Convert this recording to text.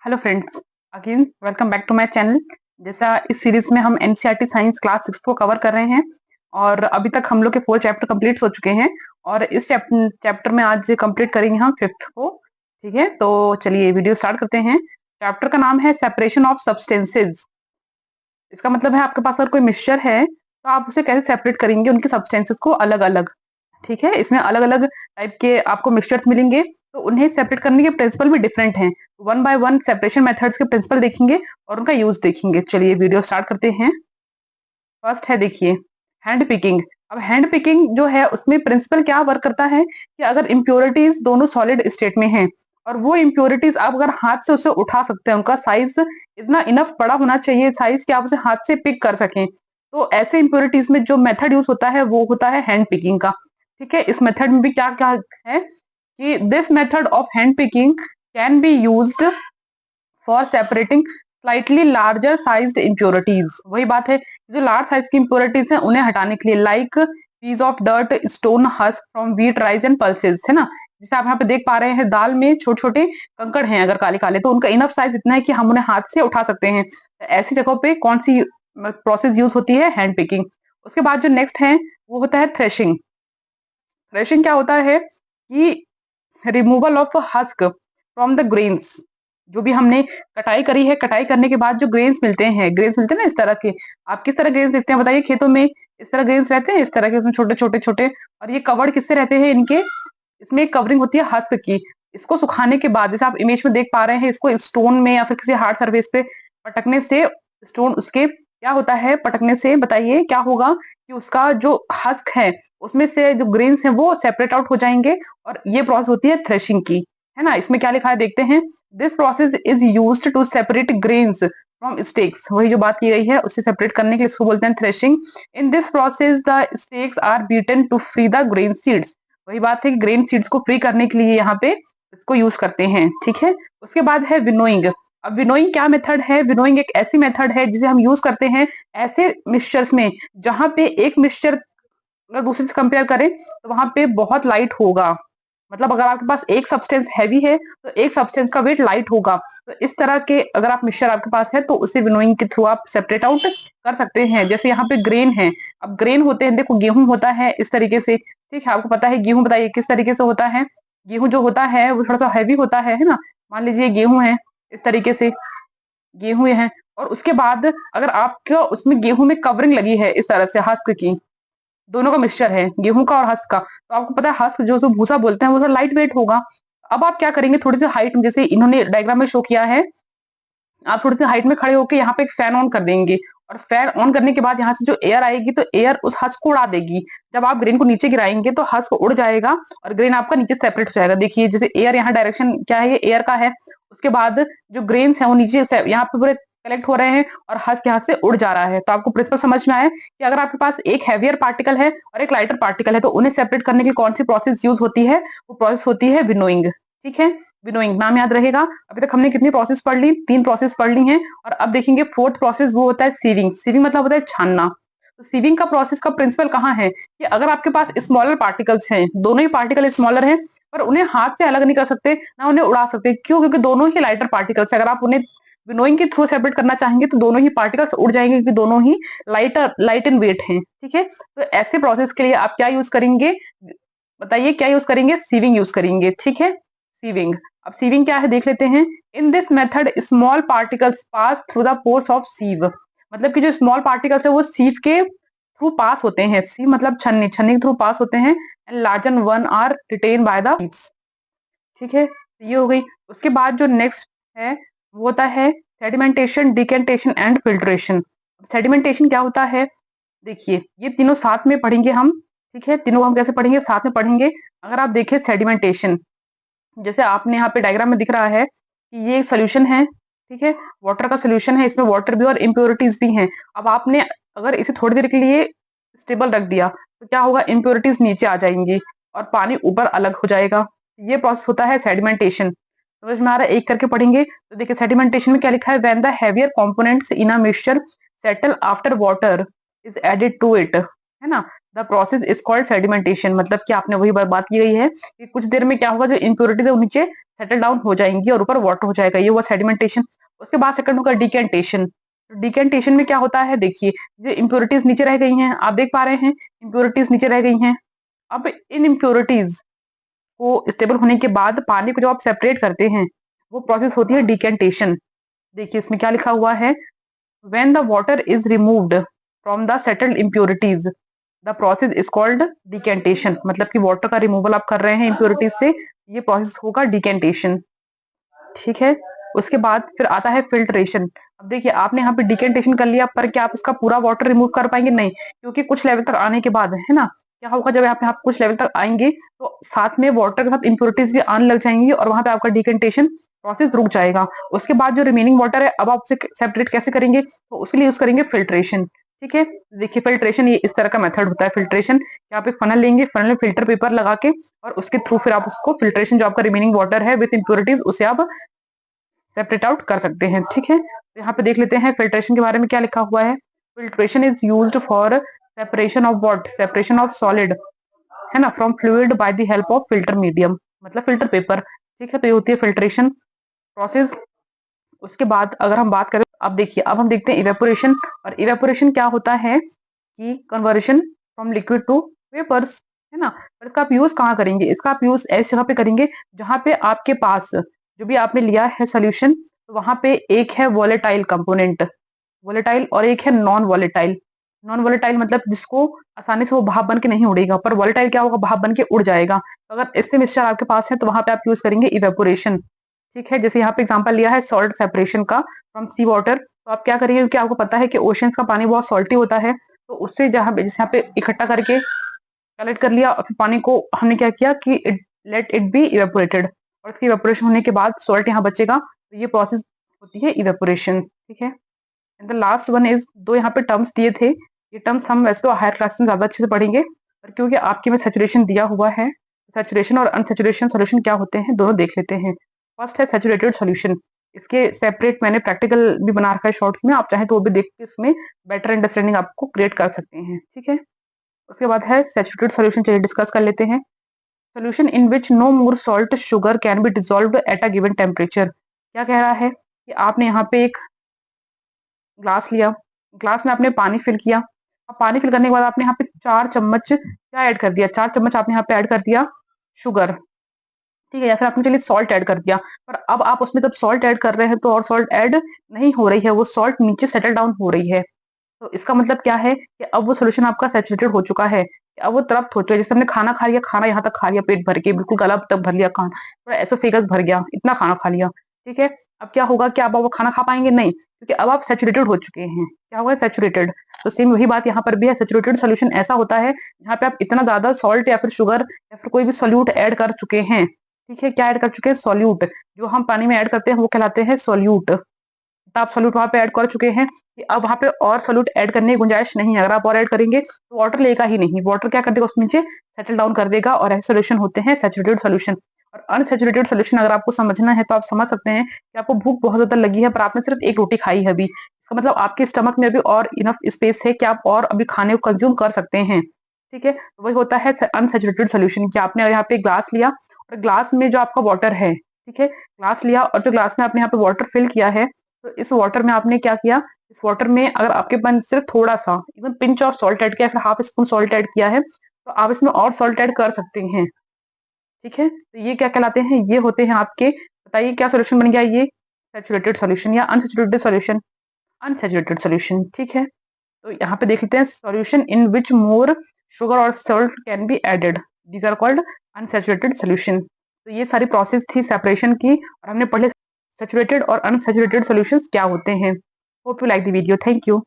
Hello friends, again welcome back to my channel. जैसा इस series में हम एनसीईआरटी साइंस क्लास 6 को कवर कर रहे हैं और अभी तक हम लोग के 4 चैप्टर कंप्लीट हो चुके हैं और इस चैप्टर में आज कंप्लीट करेंगे हम 5th को। ठीक है, तो चलिए वीडियो स्टार्ट करते हैं। चैप्टर का नाम है सेपरेशन ऑफ सब्सटेंसेज। इसका मतलब है आपके पास अगर कोई मिक्सचर है तो आप उसे कैसे सेपरेट करेंगे, उनके सब्सटेंसेस को अलग अलग। ठीक है, इसमें अलग अलग टाइप के आपको मिक्सचर्स मिलेंगे तो उन्हें सेपरेट करने के प्रिंसिपल भी डिफरेंट हैं। One by one separation methods के प्रिंसिपल देखेंगे और उनका यूज देखेंगे। चलिए वीडियो स्टार्ट करते हैं। फर्स्ट है, देखिए, हैंड पिकिंग। अब हैंड पिकिंग जो है उसमें प्रिंसिपल क्या वर्क करता है कि अगर इम्प्योरिटीज दोनों सॉलिड स्टेट में हैं और वो इम्प्योरिटीज आप अगर हाथ से उसे उठा सकते हैं, उनका साइज इतना इनफ बड़ा होना चाहिए साइज कि आप उसे हाथ से पिक कर सकें, तो ऐसे इम्प्योरिटीज में जो मेथड यूज होता है वो होता है हैंड पिकिंग का। ठीक है, इस मेथड में भी क्या क्या है कि this method of hand picking can be used for separating slightly larger sized impurities। वही बात है, जो लार्ज साइज की impurities हैं उन्हें हटाने के लिए, like piece of dirt, stone, husk from wheat, rice and pulses, है ना। जैसे आप यहाँ पे देख पा रहे हैं, दाल में छोटे छोटे कंकड़ हैं अगर काले काले, तो उनका इनफ साइज इतना है कि हम उन्हें हाथ से उठा सकते हैं। तो ऐसी जगहों पे कौन सी प्रोसेस यूज होती है? Hand picking. उसके बाद जो नेक्स्ट है वो होता है थ्रेशिंग। थ्रेशिंग क्या होता है कि removal of husk from the grains. जो भी हमने कटाई करी है, कटाई करने के बाद जो ग्रेन्स मिलते हैं ना इस तरह के। आप किस तरह ग्रेन्स देखते हैं बताइए? खेतों में इस तरह ग्रेन्स रहते हैं, इस तरह के, उसमें छोटे छोटे छोटे। और ये कवर्ड किससे रहते हैं? इनके इसमें कवरिंग होती है हस्क की। इसको सुखाने के बाद, जैसे आप इमेज में देख पा रहे हैं, इसको स्टोन में या फिर किसी हार्ड सरफेस पे पटकने से, स्टोन उसके क्या होता है पटकने से, बताइए क्या होगा कि उसका जो हस्क है उसमें से जो ग्रेन्स हैं वो सेपरेट आउट हो जाएंगे। और ये प्रोसेस होती है थ्रेशिंग की, है ना। इसमें क्या लिखा है देखते हैं। This process is used to separate grains from stalks. वही जो बात की गई है उससे सेपरेट करने के लिए इसको बोलते हैं threshing. In this process the stalks are beaten to free the grain seeds. वही बात है कि ग्रेन सीड्स को फ्री करने के लिए यहाँ पे इसको यूज करते हैं। ठीक है, उसके बाद है विनोइंग। अब विनोइंग क्या मेथड है? विनोइंग एक ऐसी मेथड है जिसे हम यूज करते हैं ऐसे मिक्सचर्स में जहां पे एक मिक्सचर अगर दूसरे से कंपेयर करें तो वहां पे बहुत लाइट होगा। मतलब अगर आपके पास एक सब्सटेंस हैवी है तो एक सब्सटेंस का वेट लाइट होगा। तो इस तरह के अगर आप मिक्सचर आपके पास है तो उसे विनोइंग के थ्रू आप सेपरेट आउट कर सकते हैं। जैसे यहाँ पे ग्रेन है। अब ग्रेन होते हैं, देखो गेहूं होता है इस तरीके से। ठीक है, आपको पता है गेहूं, बताइए किस तरीके से होता है? गेहूं जो होता है वो थोड़ा सा हैवी होता है ना। मान लीजिए गेहूं है इस तरीके से, गेहूं है। और उसके बाद अगर आपको उसमें गेहूं में कवरिंग लगी है इस तरह से हस्क की, दोनों का मिक्सचर है गेहूं का और हस्क का, तो आपको पता है हस्क जो भूसा बोलते हैं वो थोड़ा लाइट वेट होगा। अब आप क्या करेंगे, थोड़ी सी हाइट में, जैसे इन्होंने डायग्राम में शो किया है, आप थोड़ी सी हाइट में खड़े होकर यहाँ पे एक फैन ऑन कर देंगे। और फैन ऑन करने के बाद यहाँ से जो एयर आएगी तो एयर उस हस्क को उड़ा देगी। जब आप ग्रेन को नीचे गिराएंगे तो हस्क उड़ जाएगा और ग्रेन आपका नीचे सेपरेट हो जाएगा। देखिए जैसे एयर, यहाँ डायरेक्शन क्या है, ये एयर का है। उसके बाद जो ग्रेन्स है वो नीचे से यहाँ पे पूरे कलेक्ट हो रहे हैं और हस्क यहाँ से उड़ जा रहा है। तो आपको प्रिंसिपल समझ में आया कि अगर आपके पास एक हैवियर पार्टिकल है और एक लाइटर पार्टिकल है तो उन्हें सेपरेट करने की कौन सी प्रोसेस यूज होती है? वो प्रोसेस होती है विनोइंग। ठीक है, विनोइंग नाम याद रहेगा। अभी तक हमने कितनी प्रोसेस पढ़ ली? 3 प्रोसेस पढ़ ली हैं। और अब देखेंगे फोर्थ प्रोसेस, वो होता है सीविंग। सीविंग मतलब होता है छानना। तो सीविंग का प्रोसेस का प्रिंसिपल कहाँ है कि अगर आपके पास स्मॉलर पार्टिकल्स हैं, दोनों ही पार्टिकल स्मॉलर हैं, पर उन्हें हाथ से अलग नहीं कर सकते ना उन्हें उड़ा सकते। क्यों? क्योंकि दोनों ही लाइटर पार्टिकल्स है। अगर आप उन्हें विनोइंग के थ्रू सेपरेट करना चाहेंगे तो दोनों ही पार्टिकल्स उड़ जाएंगे क्योंकि दोनों ही लाइट इन वेट हैं। ठीक है, तो ऐसे प्रोसेस के लिए आप क्या यूज करेंगे? बताइए क्या यूज करेंगे? सीविंग यूज करेंगे। ठीक है, सीविंग। अब सीविंग क्या है देख लेते हैं। In this method small particles pass through the pores of sieve. मतलब कि जो स्मॉल पार्टिकल्स है वो सीव के थ्रू पास होते हैं। सीव मतलब छन्नी, छन्नी के थ्रू पास होते हैं। And larger one are retained by the sieves. ठीक है, ये हो गई। उसके बाद जो नेक्स्ट है वो होता है sedimentation, decantation and filtration. Sedimentation क्या होता है? देखिए ये तीनों साथ में पढ़ेंगे हम। ठीक है, तीनों हम कैसे पढ़ेंगे? साथ में पढ़ेंगे। अगर आप देखें सेडिमेंटेशन, जैसे आपने यहाँ पे डायग्राम में दिख रहा है कि ये एक सोल्यूशन है। ठीक है, वाटर का सोल्यूशन है, इसमें वाटर भी और इम्प्योरिटीज भी हैं। अब आपने अगर इसे थोड़ी देर के लिए स्टेबल रख दिया तो क्या होगा? इम्प्योरिटीज नीचे आ जाएंगी और पानी ऊपर अलग हो जाएगा। ये प्रोसेस होता है सेडिमेंटेशन। समझ में आ रहा है? एक करके पढ़ेंगे। तो देखिए सेडिमेंटेशन में क्या लिखा है? When the heavier components in a mixture settle after water is added to it, है ना। The process is called sedimentation, मतलब कि आपने वही बात की गई है कि कुछ देर में क्या होगा, जो इम्प्योरिटीज है वो नीचे सेटल डाउन हो जाएंगी और ऊपर वाटर हो जाएगा, ये हुआ सेडिमेंटेशन। उसके बाद सेकंड होगा डिकेंटेशन। तो डिकेंटेशन में क्या होता है, देखिए जो इम्प्योरिटीज नीचे रह गई हैं, आप देख पा रहे हैं इम्प्योरिटीज नीचे रह गई हैं। अब इन इम्प्योरिटीज को स्टेबल होने के बाद पानी को जब आप सेपरेट करते हैं, वो प्रोसेस होती है डिकेंटेशन। देखिए इसमें क्या लिखा हुआ है, when the water is removed from the settled impurities the process is called decantation, मतलब कि वाटर का रिमूवल आप कर रहे हैं इम्प्योरिटीज से, ये प्रोसेस होगा डिकेंटेशन। ठीक है। उसके बाद फिर आता है फिल्ट्रेशन। अब देखिए आपने यहाँ पे डिकेंटेशन कर लिया, पर क्या आप इसका पूरा वाटर रिमूव कर पाएंगे? नहीं, क्योंकि कुछ लेवल तक आने के बाद है ना, क्या होगा, जब यहाँ पे आप कुछ लेवल तक आएंगे तो साथ में वाटर के साथ इम्प्योरिटीज भी आने लग जाएंगी और वहां पे आपका डिकेंटेशन प्रोसेस रुक जाएगा। उसके बाद जो रिमेनिंग वाटर है, अब आप उसे सेपरेट कैसे करेंगे, तो उसके लिए यूज करेंगे फिल्ट्रेशन। ठीक है। देखिए फिल्ट्रेशन ये इस तरह का मेथड होता है फिल्ट्रेशन, आप एक फनल लेंगे, फनल में फिल्टर पेपर लगा के और उसके थ्रू फिर आप उसको फिल्ट्रेशन, जो आपका रिमेनिंग वाटर है विद इम्प्योरिटीज, उसे आप सेपरेट आउट कर सकते हैं। ठीक है। तो यहाँ पे देख लेते हैं फिल्ट्रेशन के बारे में क्या लिखा हुआ है। Filtration is used for separation of what, separation of solid, है ना, from fluid by the help of filter medium, मतलब फिल्टर पेपर। ठीक है। तो ये होती है फिल्ट्रेशन प्रोसेस। उसके बाद अगर हम बात करें, अब देखिए अब हम देखते हैं इवेपोरेशन। और इवेपोरेशन क्या होता है कि conversion from liquid to vapours, है ना। पर इसका आप यूज कहाँ करेंगे, इसका आप यूज ऐसी जगह पे करेंगे जहां पे आपके पास जो भी आपने लिया है सोल्यूशन, तो वहां पे एक है वॉलेटाइल कंपोनेंट, वॉलेटाइल, और एक है नॉन वॉलेटाइल। नॉन वॉलेटाइल मतलब जिसको आसानी से वो भाप बन के नहीं उड़ेगा, पर वॉलेटाइल क्या होगा, भाप बन के उड़ जाएगा। तो अगर इससे मिक्सचर आपके पास है तो वहां पे आप यूज करेंगे इवेपोरेशन। ठीक है। जैसे यहाँ पे एग्जांपल लिया है सॉल्ट सेपरेशन का फ्रॉम सी वाटर, तो आप क्या करेंगे, क्योंकि आपको पता है कि ओशन का पानी बहुत सॉल्टी होता है, तो उससे जहाँ जैसे यहाँ पे इकट्ठा करके कलेक्ट कर लिया और फिर पानी को हमने क्या किया कि लेट इट बी इवेपोरेटेड, और इसकी इवेपोरेशन होने के बाद सॉल्ट यहाँ बचेगा, तो ये प्रोसेस होती है इवेपोरेशन। ठीक है। And the last one is, दो यहाँ पे टर्म्स दिए थे, ये टर्म्स हम वैसे तो हायर क्लास में ज्यादा अच्छे से पढ़ेंगे, पर क्योंकि आपके में सैचुरेशन दिया हुआ है, सैचुरेशन और अनसैचुरेशन सॉल्यूशन क्या होते हैं दोनों देख लेते हैं। फर्स्ट है सैचुरेटेड सॉल्यूशन, इसके सेपरेट मैंने प्रैक्टिकल भी बना रखा है शॉर्ट्स में, आप चाहें तो वो भी देख के इसमें बेटर अंडरस्टैंडिंग आपको क्रिएट कर सकते हैं। ठीक है। उसके बाद है सैचुरेटेड सॉल्यूशन, चलिए डिस्कस कर लेते हैं। Solution in which no more salt sugar can be dissolved at a given temperature. क्या कह रहा है कि आपने यहाँ पे एक ग्लास लिया, ग्लास में आपने पानी फिल किया, अब पानी फिल करने के बाद आपने यहाँ पे 4 चम्मच क्या ऐड कर दिया, 4 चम्मच आपने यहाँ पे ऐड कर दिया शुगर। ठीक है। या फिर आपने चलिए सॉल्ट ऐड कर दिया, पर अब आप उसमें जब सॉल्ट ऐड कर रहे हैं तो और सॉल्ट ऐड नहीं हो रही है, वो सॉल्ट नीचे सेटल डाउन हो रही है। तो इसका मतलब क्या है कि अब वो सोल्यूशन आपका सैचुरेटेड हो चुका है, अब वो तृप्त हो चुका है। जैसे हमने खाना खा लिया, खाना यहाँ तक खा लिया पेट भर के, बिल्कुल गला तक भर लिया, खाना पूरा एसोफेगस भर गया, इतना खाना खा लिया। ठीक है। अब क्या होगा कि अब आप वो खाना खा पाएंगे? नहीं, क्योंकि अब आप सैचुरेटेड हो चुके हैं। क्या होगा, सैचुरेटेड। तो सेम वही बात यहाँ पर भी है, सैचुरेटेड सोल्यूशन ऐसा होता है जहाँ पे आप इतना ज्यादा सॉल्ट या फिर शुगर या फिर कोई भी सोल्यूट ऐड कर चुके हैं। ठीक है। क्या ऐड कर चुके हैं? सॉल्यूट। जो हम पानी में ऐड करते हैं वो कहलाते हैं सॉल्यूट। तो आप सोल्यूट वहां पे ऐड कर चुके हैं कि अब वहां पे और सोल्यूट ऐड करने की गुंजाइश नहीं है। अगर आप और ऐड करेंगे तो वाटर लेगा ही नहीं, वाटर क्या कर देगा, उस नीचे सेटल डाउन कर देगा, और ऐसे सोल्यूशन होते हैं सैचुरेटेड सोल्यूशन। और अनसैचुरेटेड सोल्यूशन अगर आपको समझना है तो आप समझ सकते हैं कि आपको भूख बहुत ज्यादा लगी है, पर आपने सिर्फ एक रोटी खाई है अभी, इसका मतलब आपके स्टमक में अभी और इनफ स्पेस है कि आप और अभी खाने को कंज्यूम कर सकते हैं। ठीक है। तो वही होता है अनसैचुरेटेड सोल्यूशन, कि आपने यहाँ पे ग्लास लिया और ग्लास में जो आपका वाटर है, ठीक है, ग्लास लिया और जो ग्लास में आपने यहाँ पे वाटर फिल किया है, तो इस वाटर में आपने क्या किया, इस वाटर में अगर आपके पास सिर्फ थोड़ा सा even pinch of salt add किया, फिर हाफ स्पून सॉल्ट ऐड किया है, तो आप इसमें और सॉल्ट ऐड कर सकते हैं। ठीक है। तो ये क्या कहलाते हैं, ये होते हैं आपके, बताइए क्या सोल्यूशन बन गया, ये सैचुरेटेड सोल्यूशन या अनसैचुरेटेड सोल्यूशन, अनसैचुरेटेड सोल्यूशन। ठीक है। तो यहाँ पे देख लेते हैं, solution in which more sugar और salt can be added, these are called unsaturated solution. तो ये सारी प्रोसेस थी सेपरेशन की, और हमने पढ़े सैचुरेटेड और अनसैचुरेटेड सॉल्यूशंस क्या होते हैं। Hope you like the video, thank you.